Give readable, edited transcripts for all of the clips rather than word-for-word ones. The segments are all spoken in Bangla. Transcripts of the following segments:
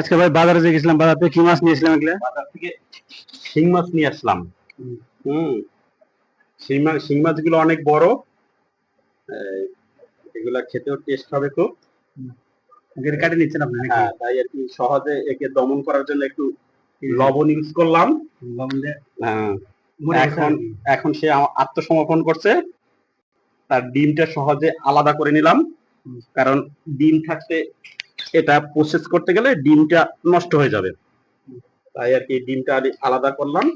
আজকে ভাই বাজারে যে গেছিলাম, বাজার থেকে কি মাছ নিয়েছিলাম? এগুলা বাজার থেকে শিং মাছ নিয়ে আসলাম। শিং মাছগুলো অনেক বড়, এগুলা খেতেও টেস্ট হবে খুব। কাটে নিচ্ছেন আপনি? হ্যাঁ, তাই আর কি সহজে একে দমন করার জন্য একটু লবণ ইউজ করলাম। এখন এখন সে আত্মসমর্পণ করছে। তার ডিমটা সহজে আলাদা করে নিলাম, কারণ ডিম থাকতে এটা প্রসেস করতে গেলে ডিমটা নষ্ট হয়ে যাবে, তাই আর কি ডিমটা আলাদা করলাম।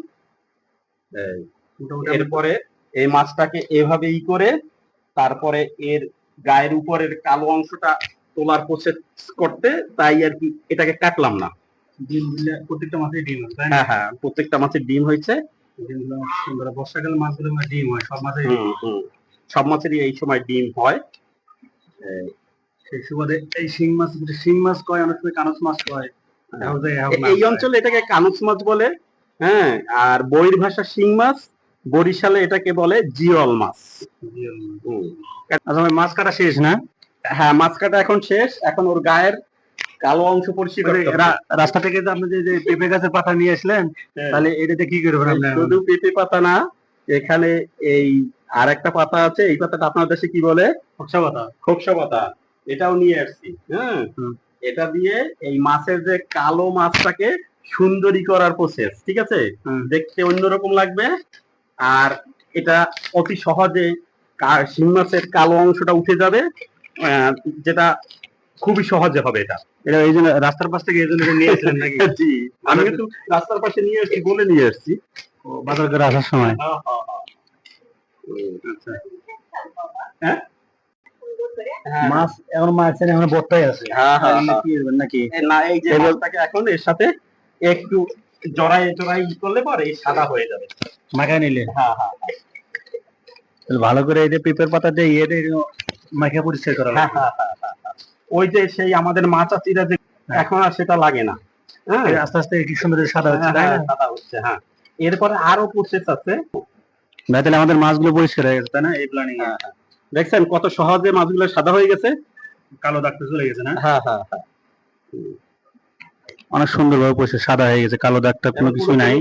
এরপরে এই মাছটাকে এভাবে করে তারপরে এর গায়ের উপরের কালো অংশটা তোলার প্রসেস করতে, তাই আর কি এটাকে কাটলাম না। ডিম দিলে প্রত্যেকটা মাছের ডিম হয়? হ্যাঁ হ্যাঁ, প্রত্যেকটা মাছের ডিম হয়েছে। বর্ষাকালে মাছগুলো ডিম হয়, সব মাছের সব মাছেরই এই সময় ডিম হয়। সেই সুবাদে এই শিং মাছ কয়, অনেক সময় কানস মাছ কয়। এই অঞ্চলে এটাকে কানুস মাছ বলে, হ্যাঁ। আর বইয়ের ভাষা শিং মাছ, বরিশালে এটাকে বলে জিওল মাছ। আচ্ছা ভাই, মাছ কাটা শেষ না? হ্যাঁ, মাছ কাটা এখন শেষ। এখন ওর গায়ের কালো অংশ পরিষ্কার। রাস্তা থেকে আপনি যে পেঁপে গাছের পাতা নিয়ে আসলেন, তাহলে এটাতে কি করবেন আপনি? শুধু পেঁপে পাতা না, এখানে এই আর একটা পাতা আছে, এই পাতাটা আপনার দেশে কি বলে? খোকসা পাতা। খোকসা পাতা, এটাও নিয়ে আসছি। হ্যাঁ, এটা দিয়ে এই মাছের যে কালো মাছটাকে সুন্দরী করার প্রসেস, ঠিক আছে? দেখতে অন্যরকম লাগবে, আর এটা অতি সহজে শিং মাছের কালো অংশটা উঠে যাবে, যেটা খুবই সহজে হবে। এটা এই জন্য রাস্তার পাশ থেকে এই জন্য নিয়ে আসলেন নাকি? জি, আমি কিন্তু রাস্তার পাশে নিয়ে আসছি বলে নিয়ে আসছি বাজার করে আসার সময়। হ্যাঁ, মাছ এখন মাছের এখন বর্তাই আছে। নাকি না, এই যে মাছটাকে এখন এর সাথে একটু জড়াই জড়াই করলে পরে সাদা হয়ে যাবে, মাখায় নিলে। হ্যাঁ হ্যাঁ, ভালো করে এই যে পেঁপের পাতা দিয়ে মাখা পরিষ্কার করা। হ্যাঁ হ্যাঁ, ওই যে সেই আমাদের মাছ আচিরা যে এখন আর সেটা লাগে না। হ্যাঁ, আস্তে আস্তে কি সুন্দর সাদা হচ্ছে, সাদা হচ্ছে। হ্যাঁ, এরপরে আরো প্রসেস আছে। ভাই তাহলে আমাদের মাছগুলো পরিষ্কার হয়ে গেছে, তাই না? এই প্ল্যানিং দেখছেন কত সহজে মাছগুলো সাদা হয়ে গেছে, কালো দাগটা চলে গেছে না? হ্যাঁ হ্যাঁ হ্যাঁ, অনেক সুন্দর ভাবে পরিষ্কার সাদা হয়ে গেছে, কালো দাগটা কোনো কিছু নাই।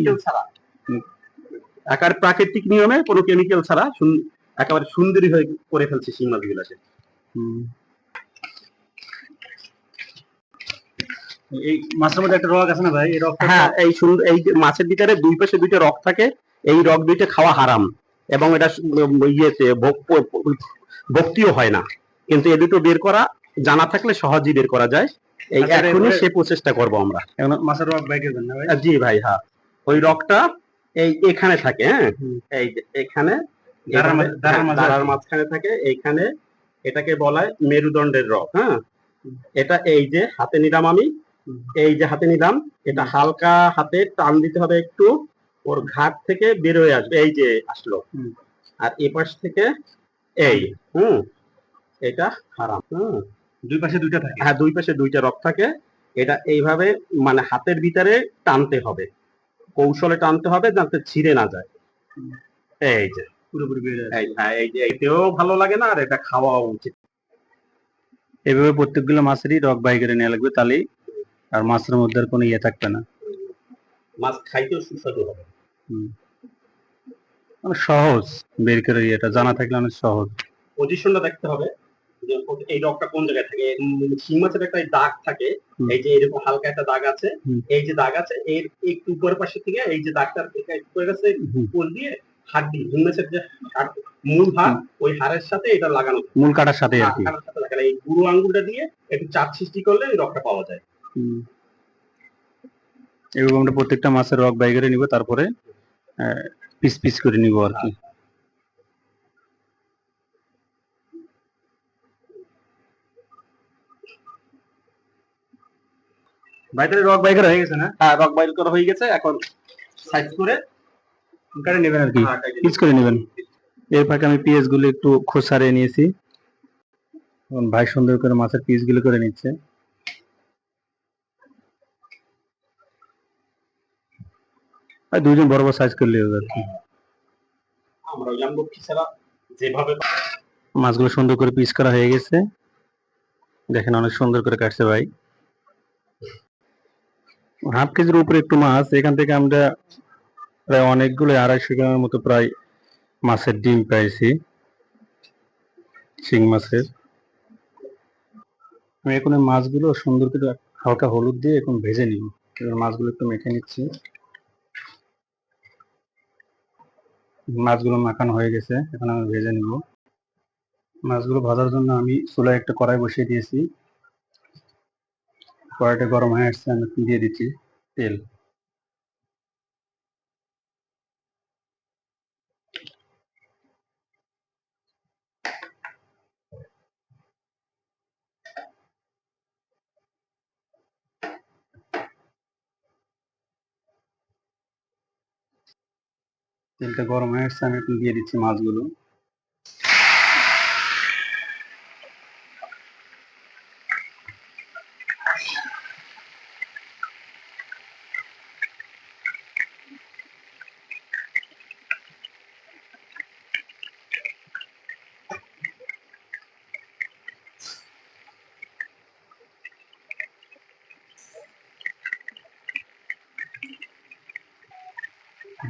একেবারে প্রাকৃতিক নিয়মে, কোনো কেমিক্যাল ছাড়া একেবারে সুন্দরী হয়ে করে ফেলছে শিং মাছগুলোকে। এই মাছের মধ্যে একটা রগ আছে না ভাই? এই রগটা, হ্যাঁ, এই মাছের ভিতরে দুই পাশে দুইটা রগ থাকে, এই রগ দুইটা খাওয়া হারাম, এবং এটা ইয়েতে ভক্তিও হয় না, কিন্তু এ দুটো বের করা জানা থাকলে সহজেই বের করা যায়। এই এখনই সে প্রচেষ্টা করব আমরা। এখন মাছের রগ বাই করবেন না ভাই? জি ভাই, হ্যাঁ, ওই রগটা এই এখানে থাকে। হ্যাঁ, এই এখানে দাঁড়ার মাঝখানে থাকে, এইখানে। এটাকে বলা হয় মেরুদণ্ডের রগ। হ্যাঁ, এটা এই যে হাতে নিলাম আমি, এই যে হাতে নিলাম, এটা হালকা হাতে টান দিতে হবে একটু, ওর ঘাট থেকে বের হয়ে আসবে, এই যে আসলো। আর এ পাশ থেকে এই এটা হারাম। দুই পাশে দুইটা থাকে? হ্যাঁ, দুই পাশে দুইটা রগ থাকে। এটা এইভাবে মানে হাতের ভিতরে টানতে হবে, কৌশলে টানতে হবে যাতে ছিঁড়ে না যায়। এই যে পুরোপুরি বের হয়ে যায়। হ্যাঁ, এই যে এতেও ভালো লাগে না, আর এটা খাওয়া উচিত। এইভাবে প্রত্যেকগুলো মাছেরই রগ বাই করে নেওয়া লাগবে, তাহলেই আর মাছের মধ্যে আর কোনো ইয়ে থাকবে না, মাছ খাইতেও সুস্বাদু হবে। অনেক সহজ বের করে, এটা জানা থাকলে অনেক সহজ। পজিশনটা দেখতে হবে যে এই রগটা কোন জায়গায় থাকে। শিং মাছের একটা দাগ থাকে, এই যে এরকম হালকা একটা দাগ আছে, এই যে দাগ আছে এর একটু উপরের পাশে থেকে এই যে দাগটা পড়ে গেছে, কোল দিয়ে হাড্ডি, শিং মাছের যে মূল হাড়, ওই হাড়ের সাথে এটা লাগানো, মূল কাটার সাথে আর কি। কাটার সাথে লাগানো, এই বুড়ো আঙ্গুলটা দিয়ে একটু চাপ সৃষ্টি করলে এই রগটা পাওয়া যায়। এরকম আমরা প্রত্যেকটা মাছের রগ বাই করে নিব, তারপরে পিস পিস করে নিব আর কি। ভাই তাহলে রগ বাই করা হয়ে গেছে না? হ্যাঁ, রগ বাই করা হয়ে গেছে, এখন সাইজ করে কেটে নেবেন আর কি, পিস করে নেবেন। এর ফাঁকে আমি পেঁয়াজ গুলো একটু খোসারে নিয়েছি, ভাই সুন্দর করে মাছের পিস গুলো করে নিচ্ছে। দুজন বড় বড় সাইজ করলে হবে আর কি। আমরা লক্ষ্মী ছাড়া যেভাবে মাছগুলো সুন্দর করে পিস করা হয়ে গেছে, দেখেন অনেক সুন্দর করে কাটছে ভাই। হাফ কেজির উপরে একটু মাছ, এখান থেকে আমরা প্রায় অনেকগুলো 250 গ্রামের মতো প্রায় মাছের ডিম পাইছি, শিং মাছের। আমি এখন এই মাছগুলো সুন্দর করে হালকা হলুদ দিয়ে এখন ভেজে নিব। এবার মাছগুলো একটু মেখে নিচ্ছি। মাছগুলো মাখানো হয়ে গেছে, এখন আমি ভেজে নিব। মাছগুলো ভাজার জন্য আমি চুলায় একটা কড়াই বসিয়ে দিয়েছি। কড়াইটা গরম হয়ে আসছে, আমি দিয়ে দিচ্ছি তেল। তেলটা গরম হয়ে আসছে, আমি এখন দিয়ে দিচ্ছি মাছগুলো।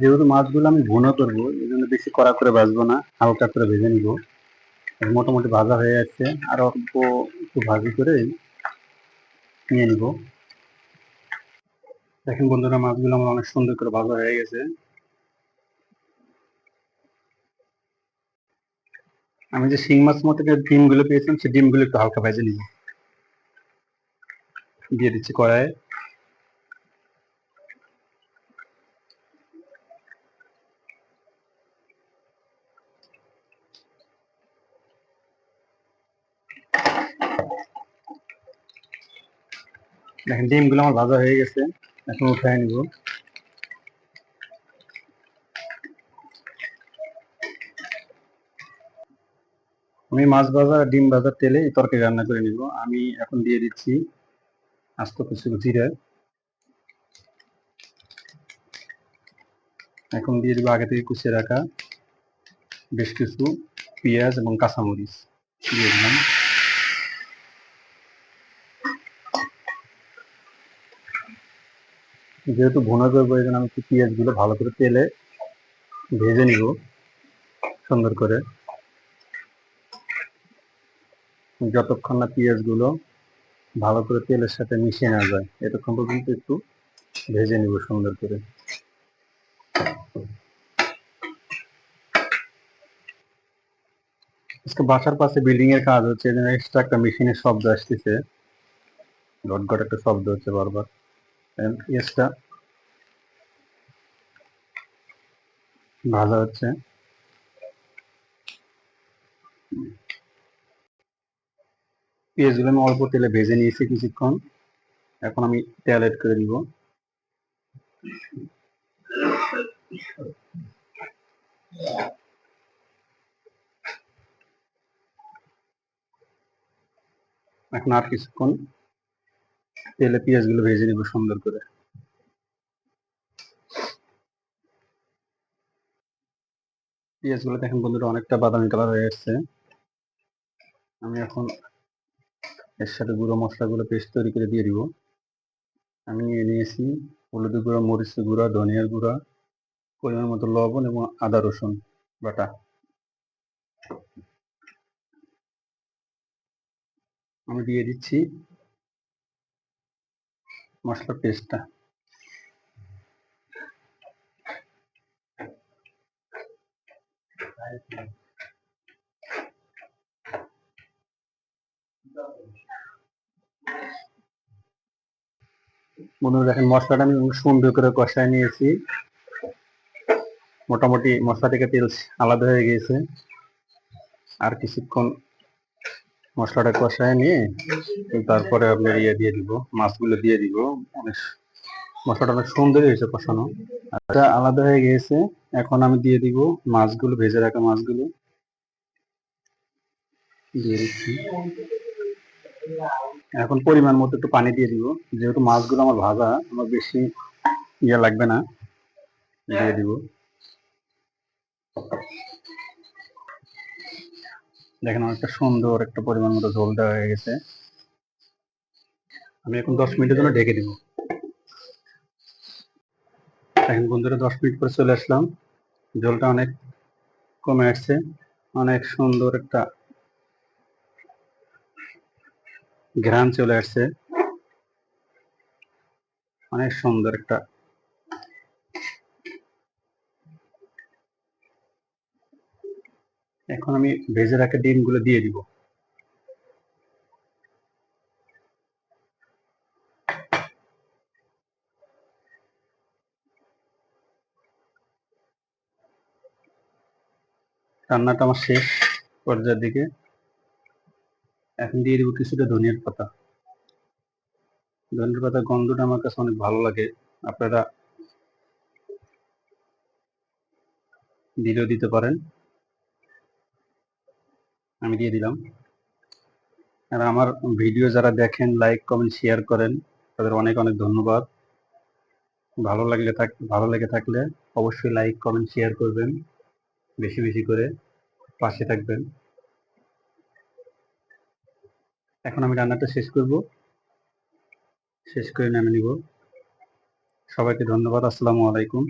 যেহেতু মাছগুলো আমি ভুনা করবো, এই জন্য বেশি কড়া করে ভাজবো না, হালকা করে ভেজে নিব। মোটামুটি ভাজা হয়ে যাচ্ছে, আর অল্প একটু ভাজি করে নিয়ে নিব। দেখেন বন্ধুরা, মাছগুলো আমার অনেক সুন্দর করে ভাজা হয়ে গেছে। আমি যে শিং মাছ মতো যে ডিমগুলো পেয়েছিলাম, সেই ডিমগুলো একটু হালকা ভেজে নিব। দিয়ে দিচ্ছি কড়াইয়ে। দেখেন ডিমগুলো আমার ভাজা হয়ে গেছে, এখন উঠায় নিব। আমি মাছ ভাজা আর ডিম ভাজার তেলে এই তরকারি রান্না করে নিব। আমি এখন দিয়ে দিচ্ছি আস্ত কিছু জিরা। এখন দিয়ে দিব আগে থেকে কুচিয়ে রাখা বেশ কিছু পেঁয়াজ এবং কাঁচামরিচ দিয়ে দিলাম। যেহেতু ভুনা করবো, এই জন্য আমি পেঁয়াজগুলো ভালো করে তেলে ভেজে নিব সুন্দর করে। যতক্ষণ না পেঁয়াজগুলো ভালো করে তেলের সাথে মিশিয়ে না যায়, এতক্ষণ পর্যন্ত একটু ভেজে নিব সুন্দর করে। আজকে বাসার পাশে বিল্ডিং এর কাজ হচ্ছে, এই জন্য এক্সট্রা একটা মেশিনের শব্দ আসতেছে, ঘটঘট একটা শব্দ হচ্ছে বারবার। পেঁয়াজটা ভাজা হচ্ছে। পেঁয়াজগুলো আমি অল্প তেলে ভেজে নিয়েছি কিছুক্ষণ, এখন আমি তেল এড করে দিব। এখন আর কিছুক্ষণ তেলে পেঁয়াজগুলো ভেজে নিব সুন্দর করে। পেঁয়াজগুলো দেখেন বন্ধুরা অনেকটা বাদামি কালার হয়ে আসছে। আমি এখন এর সাথে গুঁড়ো মশলাগুলো পেস্ট তৈরি করে দিয়ে দিব। আমি নিয়ে নিয়েছি হলুদ গুঁড়া, মরিচ গুঁড়া, ধনিয়ার গুঁড়া, পরিমাণ মতো লবণ এবং আদা রসুন বাটা। আমি দিয়ে দিচ্ছি মশলার পেস্টটা। বন্ধুরা দেখেন মশলাটা আমি সুন্দর করে কষায় নিয়েছি, মোটামুটি মশলা থেকে তেল আলাদা হয়ে গিয়েছে। আর কিছুক্ষণ মশলাটা কষায় নিয়ে তারপরে আপনার ইয়ে দিয়ে দিব, মাছগুলো দিয়ে দিব। অনেক মশলাটা অনেক সুন্দরই হয়েছে কষানো, এটা আলাদা হয়ে গিয়েছে। এখন আমি দিয়ে দিব মাছগুলো, ভেজে রাখা মাছগুলো দিয়ে দিচ্ছি। এখন পরিমাণ মতো একটু পানি দিয়ে দিব, যেহেতু মাছগুলো আমার ভাজা, আমার বেশি ইয়ে লাগবে না, দিয়ে দিব। দেখেন অনেকটা সুন্দর একটা পরিমাণ মতো ঝোল দেওয়া হয়ে গেছে। আমি এখন 10 মিনিটের জন্য ঢেকে দিব। এখন বন্ধুরা 10 মিনিট পরে চলে আসলাম। ঝোলটা অনেক কমে আসছে, অনেক সুন্দর একটা ঘ্রাণ চলে আসছে, অনেক সুন্দর একটা। এখন আমি ভেজে রাখা ডিমগুলো দিয়ে দিব। রান্নাটা আমার শেষ পর্যায়ের দিকে। এখন দিয়ে দিব কিছুটা ধনিয়ার পাতা। ধনিয়ার পাতার গন্ধটা আমার কাছে অনেক ভালো লাগে, আপনারা দিলেও দিতে পারেন। আমি দিয়ে দিলাম। আর আমার ভিডিও যারা দেখেন, লাইক কমেন্ট শেয়ার করেন, তাদের অনেক অনেক ধন্যবাদ। ভালো লেগে থাকলে অবশ্যই লাইক কমেন্ট শেয়ার করবেন, বেশি বেশি করে পাশে থাকবেন। এখন আমি রান্নাটা শেষ করব, শেষ করে নামিয়ে নিব। সবাইকে ধন্যবাদ। আসসালামু আলাইকুম।